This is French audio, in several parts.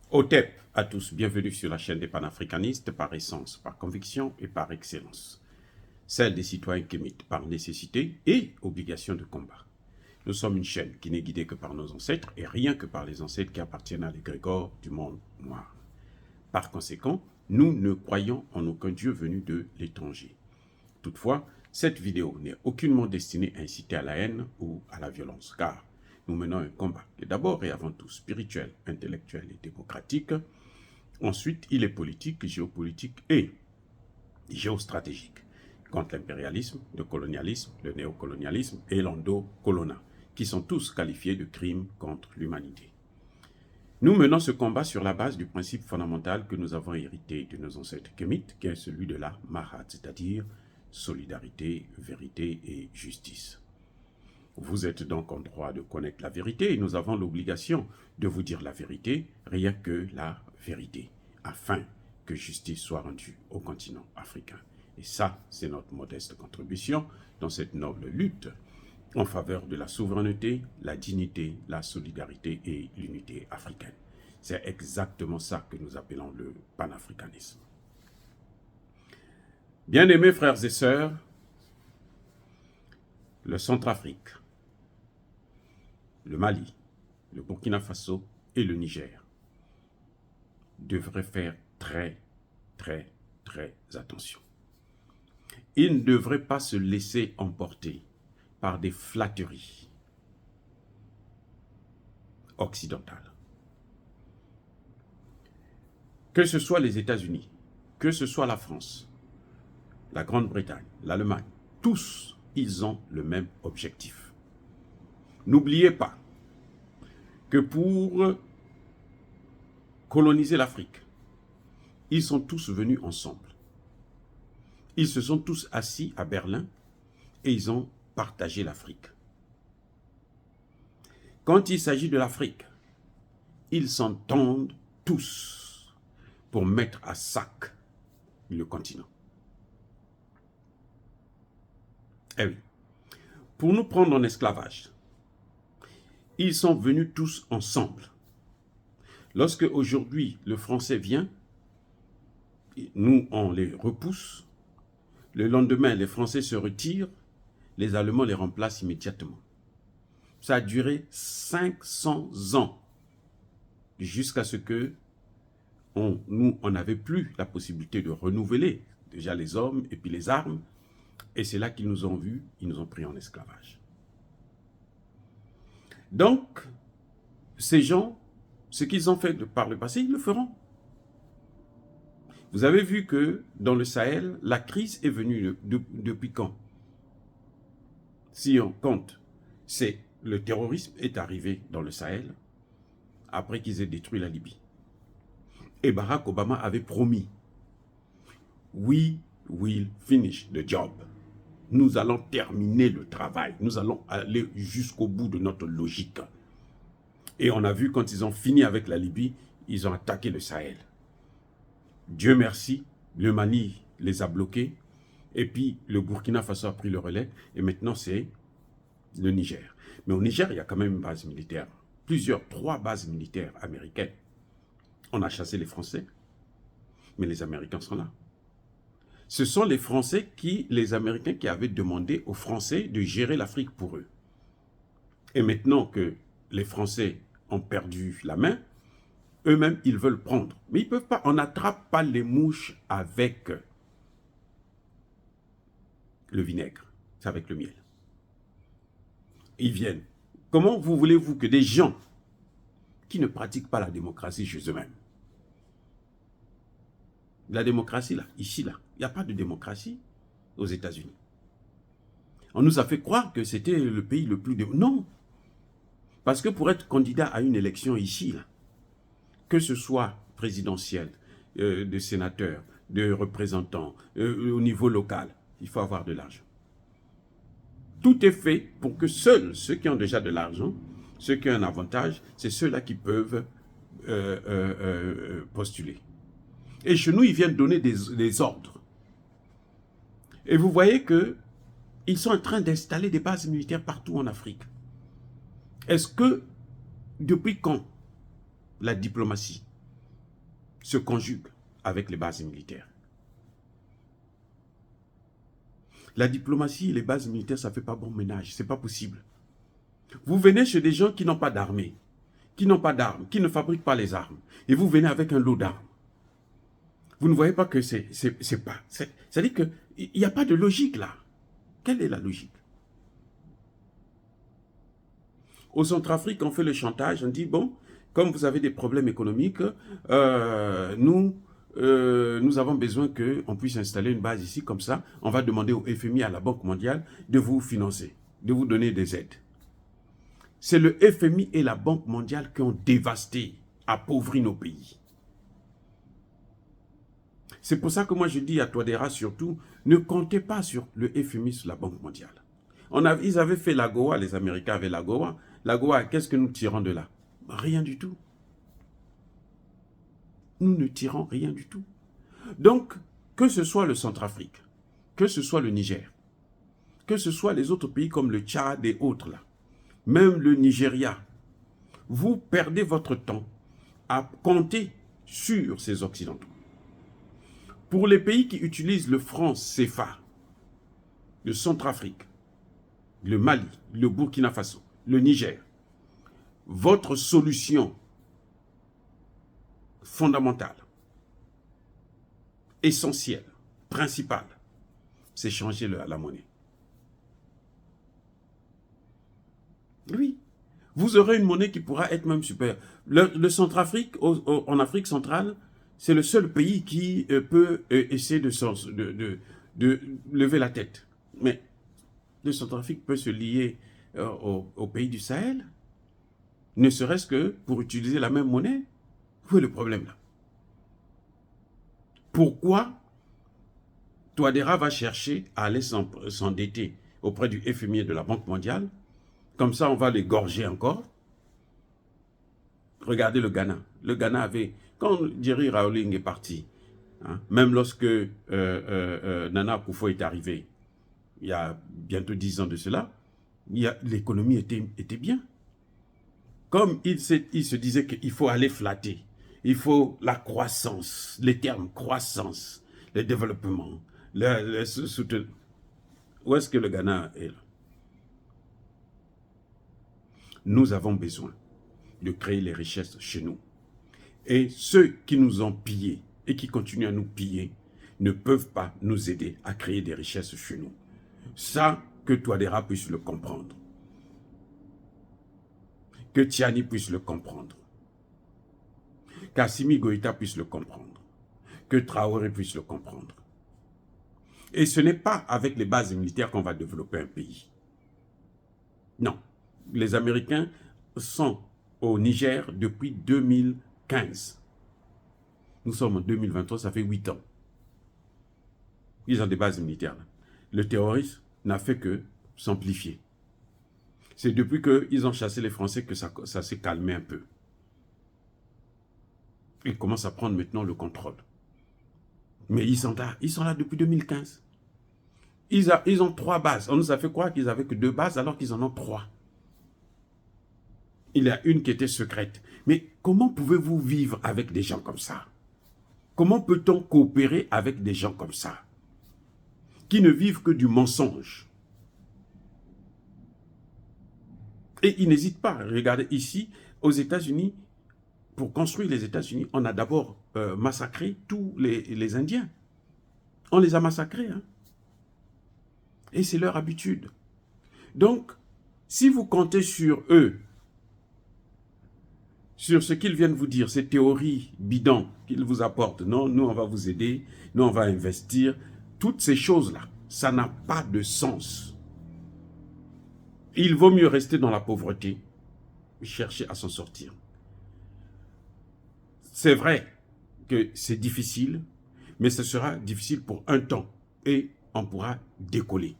OTEP à tous, bienvenue sur la chaîne des panafricanistes par essence, par conviction et par excellence. Celle des citoyens kémites par nécessité et obligation de combat. Nous sommes une chaîne qui n'est guidée que par nos ancêtres et rien que par les ancêtres qui appartiennent à l'égrégore du monde noir. Par conséquent, nous ne croyons en aucun Dieu venu de l'étranger. Toutefois, cette vidéo n'est aucunement destinée à inciter à la haine ou à la violence, car nous menons un combat qui est d'abord et avant tout spirituel, intellectuel et démocratique. Ensuite, il est politique, géopolitique et géostratégique contre l'impérialisme, le colonialisme, le néocolonialisme et l'endocolona, qui sont tous qualifiés de crimes contre l'humanité. Nous menons ce combat sur la base du principe fondamental que nous avons hérité de nos ancêtres kémites, qui est celui de la Mahat, c'est-à-dire solidarité, vérité et justice. Vous êtes donc en droit de connaître la vérité et nous avons l'obligation de vous dire la vérité, rien que la vérité, afin que justice soit rendue au continent africain. Et ça, c'est notre modeste contribution dans cette noble lutte en faveur de la souveraineté, la dignité, la solidarité et l'unité africaine. C'est exactement ça que nous appelons le panafricanisme. Bien-aimés frères et sœurs, le Centrafrique, le Mali, le Burkina Faso et le Niger devraient faire très attention. Ils ne devraient pas se laisser emporter par des flatteries occidentales. Que ce soit les États-Unis, que ce soit la France, la Grande-Bretagne, l'Allemagne, tous, ils ont le même objectif. N'oubliez pas que pour coloniser l'Afrique, ils sont tous venus ensemble. Ils se sont tous assis à Berlin et ils ont partagé l'Afrique. Quand il s'agit de l'Afrique, ils s'entendent tous pour mettre à sac le continent. Eh oui, pour nous prendre en esclavage, ils sont venus tous ensemble. Lorsque aujourd'hui le français vient, nous on les repousse, le lendemain les Français se retirent, les Allemands les remplacent immédiatement. Ça a duré 500 ans jusqu'à ce que nous on n'avait plus la possibilité de renouveler déjà les hommes et puis les armes. Et c'est là qu'ils nous ont vus, ils nous ont pris en esclavage. Donc, ces gens, ce qu'ils ont fait par le passé, ils le feront. Vous avez vu que dans le Sahel, la crise est venue depuis quand? Si on compte, c'est le terrorisme est arrivé dans le Sahel après qu'ils aient détruit la Libye. Et Barack Obama avait promis, we will finish the job. Nous allons terminer le travail. Nous allons aller jusqu'au bout de notre logique. Et on a vu quand ils ont fini avec la Libye, ils ont attaqué le Sahel. Dieu merci, le Mali les a bloqués. Et puis le Burkina Faso a pris le relais. Et maintenant c'est le Niger. Mais au Niger, il y a quand même une base militaire. Trois bases militaires américaines. On a chassé les Français. Mais les Américains sont là. Ce sont les Américains qui avaient demandé aux Français de gérer l'Afrique pour eux. Et maintenant que les Français ont perdu la main, eux-mêmes, ils veulent prendre. Mais ils ne peuvent pas, on n'attrape pas les mouches avec le vinaigre, c'est avec le miel. Ils viennent. Comment voulez-vous que des gens qui ne pratiquent pas la démocratie chez eux-mêmes, la démocratie, là, ici, là, il n'y a pas de démocratie aux États-Unis. On nous a fait croire que c'était le pays le plus... Non. Parce que pour être candidat à une élection ici, là, que ce soit présidentielle, de sénateurs, de représentants, au niveau local, il faut avoir de l'argent. Tout est fait pour que seuls ceux qui ont déjà de l'argent, ceux qui ont un avantage, c'est ceux-là qui peuvent postuler. Et chez nous, ils viennent donner des ordres. Et vous voyez qu'ils sont en train d'installer des bases militaires partout en Afrique. Est-ce que, depuis quand la diplomatie se conjugue avec les bases militaires. La diplomatie et les bases militaires, ça ne fait pas bon ménage, ce n'est pas possible. Vous venez chez des gens qui n'ont pas d'armée, qui n'ont pas d'armes, qui ne fabriquent pas les armes, et vous venez avec un lot d'armes. Vous ne voyez pas que c'est pas... C'est-à-dire qu'il n'y a pas de logique là. Quelle est la logique? Au Centrafrique, on fait le chantage, on dit, bon, comme vous avez des problèmes économiques, nous avons besoin qu'on puisse installer une base ici, comme ça, on va demander au FMI, à la Banque mondiale, de vous financer, de vous donner des aides. C'est le FMI et la Banque mondiale qui ont dévasté, appauvri nos pays. C'est pour ça que moi je dis à Touadéra surtout, ne comptez pas sur le FMI, sur la Banque mondiale. Ils avaient fait l'AGOA, les Américains avaient l'AGOA. L'AGOA, qu'est-ce que nous tirons de là? Rien du tout. Nous ne tirons rien du tout. Donc, que ce soit le Centrafrique, que ce soit le Niger, que ce soit les autres pays comme le Tchad et autres là, même le Nigeria, vous perdez votre temps à compter sur ces Occidentaux. Pour les pays qui utilisent le franc CFA, le Centrafrique, le Mali, le Burkina Faso, le Niger, votre solution fondamentale, essentielle, principale, c'est changer la monnaie. Oui, vous aurez une monnaie qui pourra être même supérieure. Le Centrafrique, en Afrique centrale, c'est le seul pays qui peut essayer de lever la tête. Mais le Centrafrique peut se lier au pays du Sahel, ne serait-ce que pour utiliser la même monnaie. Où est le problème là? Pourquoi Touadéra va chercher à aller s'endetter auprès du FMI et de la Banque mondiale? Comme ça, on va les gorger encore. Regardez le Ghana. Le Ghana avait, quand Jerry Rawling est parti, hein, même lorsque Nana Akufo est arrivé, il y a bientôt 10 ans de cela, l'économie était bien. Comme il se disait qu'il faut aller flatter, il faut la croissance, les termes croissance, le développement, le soutenir. Où est-ce que le Ghana est là? Nous avons besoin de créer les richesses chez nous. Et ceux qui nous ont pillés et qui continuent à nous piller ne peuvent pas nous aider à créer des richesses chez nous. Ça, que Touadéra puisse le comprendre. Que Tiani puisse le comprendre. Qu'Assimi Goïta puisse le comprendre. Que Traoré puisse le comprendre. Et ce n'est pas avec les bases militaires qu'on va développer un pays. Non. Les Américains sont au Niger depuis 2015. Nous sommes en 2023, ça fait 8 ans. Ils ont des bases militaires. Le terrorisme n'a fait que s'amplifier. C'est depuis qu'ils ont chassé les Français que ça s'est calmé un peu. Ils commencent à prendre maintenant le contrôle. Mais ils sont là depuis 2015. Ils ont 3 bases. On nous a fait croire qu'ils n'avaient que 2 bases alors qu'ils en ont 3. Il y a une qui était secrète. Mais comment pouvez-vous vivre avec des gens comme ça? Comment peut-on coopérer avec des gens comme ça? Qui ne vivent que du mensonge. Et ils n'hésitent pas. Regardez ici, aux États-Unis, pour construire les États-Unis, on a d'abord massacré tous les Indiens. On les a massacrés. Hein? Et c'est leur habitude. Donc, si vous comptez sur eux, sur ce qu'ils viennent vous dire, ces théories bidons qu'ils vous apportent, non, nous on va vous aider, nous on va investir, toutes ces choses-là, ça n'a pas de sens. Il vaut mieux rester dans la pauvreté et chercher à s'en sortir. C'est vrai que c'est difficile, mais ce sera difficile pour un temps et on pourra décoller.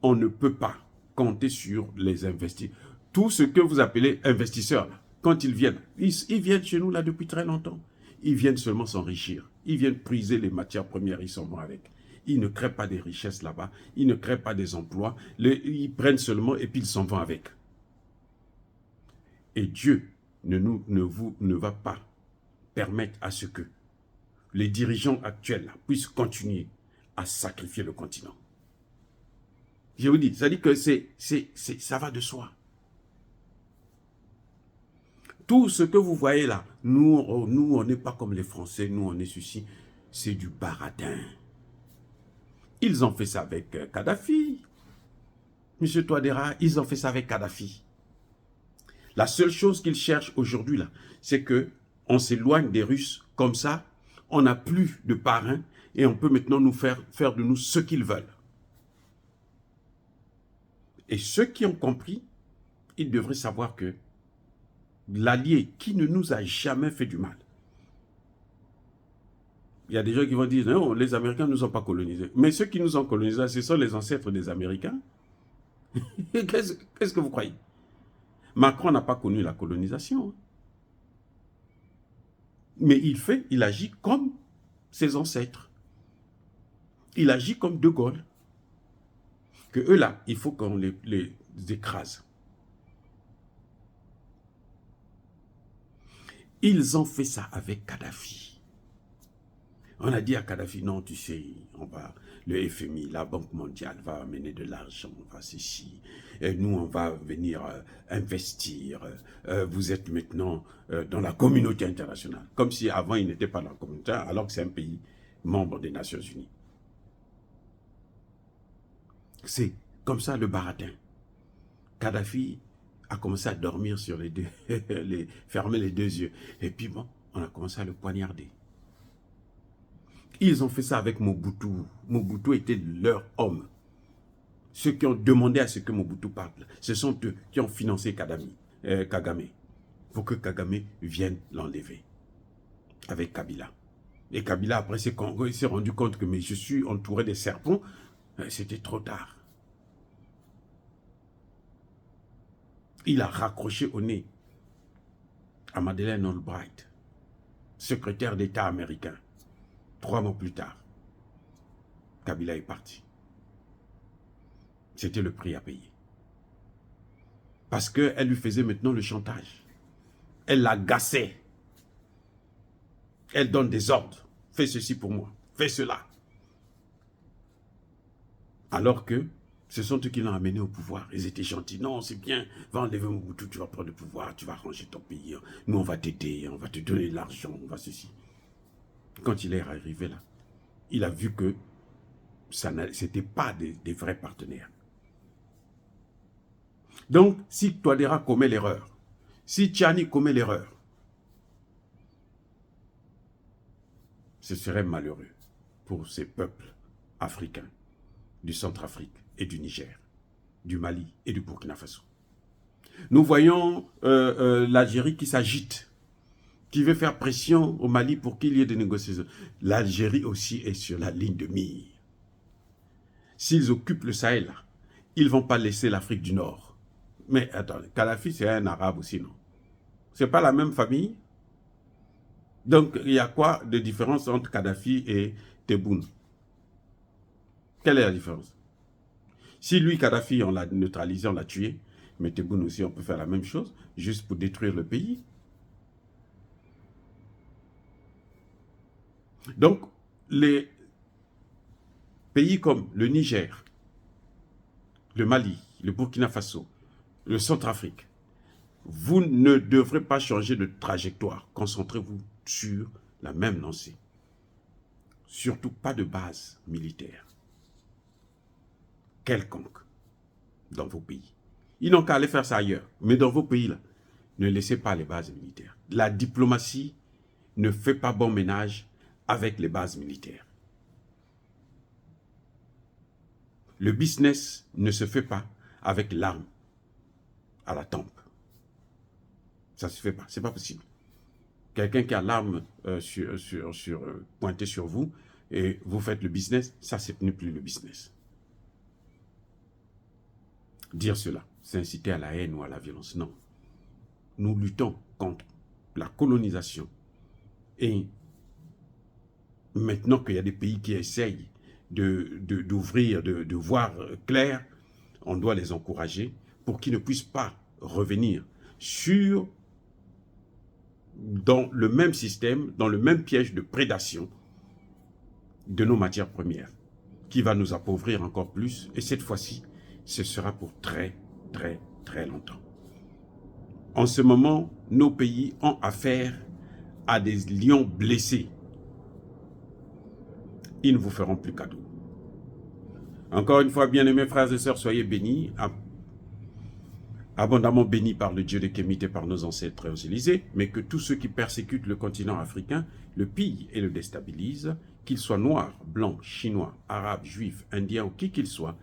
On ne peut pas compter sur les investisseurs. Tout ce que vous appelez investisseurs, quand ils viennent chez nous là depuis très longtemps. Ils viennent seulement s'enrichir. Ils viennent puiser les matières premières, ils s'en vont avec. Ils ne créent pas des richesses là-bas, ils ne créent pas des emplois, ils prennent seulement et puis ils s'en vont avec. Et Dieu ne va pas permettre à ce que les dirigeants actuels là, puissent continuer à sacrifier le continent. Je vous dis, ça dit que ça va de soi. Tout ce que vous voyez là, nous on n'est pas comme les Français, nous on est ceci, c'est du baratin. Ils ont fait ça avec Kadhafi. Monsieur Touadéra, ils ont fait ça avec Kadhafi. La seule chose qu'ils cherchent aujourd'hui là, c'est que on s'éloigne des Russes comme ça, on n'a plus de parrain et on peut maintenant nous faire de nous ce qu'ils veulent. Et ceux qui ont compris, ils devraient savoir que l'allié qui ne nous a jamais fait du mal. Il y a des gens qui vont dire, non, les Américains ne nous ont pas colonisés. Mais ceux qui nous ont colonisés, ce sont les ancêtres des Américains. Qu'est-ce que vous croyez? Macron n'a pas connu la colonisation. Mais il agit comme ses ancêtres. Il agit comme De Gaulle. Que eux là, il faut qu'on les écrase. Ils ont fait ça avec Kadhafi. On a dit à Kadhafi, non, tu sais, le FMI, la Banque mondiale va amener de l'argent, on va ceci, et nous, on va venir investir. Vous êtes maintenant dans la communauté internationale. Comme si avant, il n'était pas dans la communauté, alors que c'est un pays membre des Nations Unies. C'est comme ça le baratin. Kadhafi a commencé à dormir sur les deux, fermer les deux yeux. Et puis bon, on a commencé à le poignarder. Ils ont fait ça avec Mobutu. Mobutu était leur homme. Ceux qui ont demandé à ce que Mobutu parle, ce sont eux qui ont financé Kagame. Pour que Kagame vienne l'enlever. Avec Kabila. Et Kabila, après, s'est rendu compte que mais je suis entouré des serpents. C'était trop tard. Il a raccroché au nez à Madeleine Albright, secrétaire d'État américain. 3 mois plus tard, Kabila est parti. C'était le prix à payer. Parce qu'elle lui faisait maintenant le chantage. Elle l'agaçait. Elle donne des ordres. Fais ceci pour moi. Fais cela. Alors que ce sont eux qui l'ont amené au pouvoir. Ils étaient gentils. Non, c'est bien. Va enlever Mobutu, tu vas prendre le pouvoir, tu vas ranger ton pays. Nous, on va t'aider, on va te donner de l'argent, on va ceci. Quand il est arrivé là, il a vu que ce n'était pas des vrais partenaires. Donc, si Touadéra commet l'erreur, si Tchani commet l'erreur, ce serait malheureux pour ces peuples africains du Centrafrique et du Niger, du Mali et du Burkina Faso. Nous voyons l'Algérie qui s'agite, qui veut faire pression au Mali pour qu'il y ait des négociations. L'Algérie aussi est sur la ligne de mire. S'ils occupent le Sahel, ils ne vont pas laisser l'Afrique du Nord. Mais attendez, Kadhafi c'est un arabe aussi, non? C'est pas la même famille? Donc il y a quoi de différence entre Kadhafi et Tebboune? Quelle est la différence? Si lui, Kadhafi, on l'a neutralisé, on l'a tué, mais Tebboune aussi, on peut faire la même chose, juste pour détruire le pays. Donc, les pays comme le Niger, le Mali, le Burkina Faso, le Centrafrique, vous ne devrez pas changer de trajectoire. Concentrez-vous sur la même lancée. Surtout pas de base militaire quelconque dans vos pays. Ils n'ont qu'à aller faire ça ailleurs. Mais dans vos pays, là, ne laissez pas les bases militaires. La diplomatie ne fait pas bon ménage avec les bases militaires. Le business ne se fait pas avec l'arme à la tempe. Ça ne se fait pas, c'est pas possible. Quelqu'un qui a l'arme pointée sur vous et vous faites le business, ça c'est plus le business. Dire cela, c'est inciter à la haine ou à la violence. Non. Nous luttons contre la colonisation. Et maintenant qu'il y a des pays qui essayent d'ouvrir, de voir clair, on doit les encourager pour qu'ils ne puissent pas revenir sur dans le même système, dans le même piège de prédation de nos matières premières, qui va nous appauvrir encore plus, et cette fois-ci, ce sera pour très, très, très longtemps. En ce moment, nos pays ont affaire à des lions blessés. Ils ne vous feront plus cadeau. Encore une fois, bien-aimés frères et sœurs, soyez bénis, abondamment bénis par le Dieu de Kémit et par nos ancêtres évangélisés, mais que tous ceux qui persécutent le continent africain le pillent et le déstabilisent, qu'ils soient noirs, blancs, chinois, arabes, juifs, indiens ou qui qu'ils soient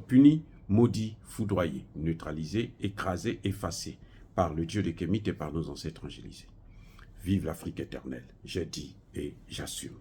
punis, maudits, foudroyés, neutralisés, écrasés, effacés par le Dieu de Kémit et par nos ancêtres évangélisés. Vive l'Afrique éternelle, j'ai dit et j'assume.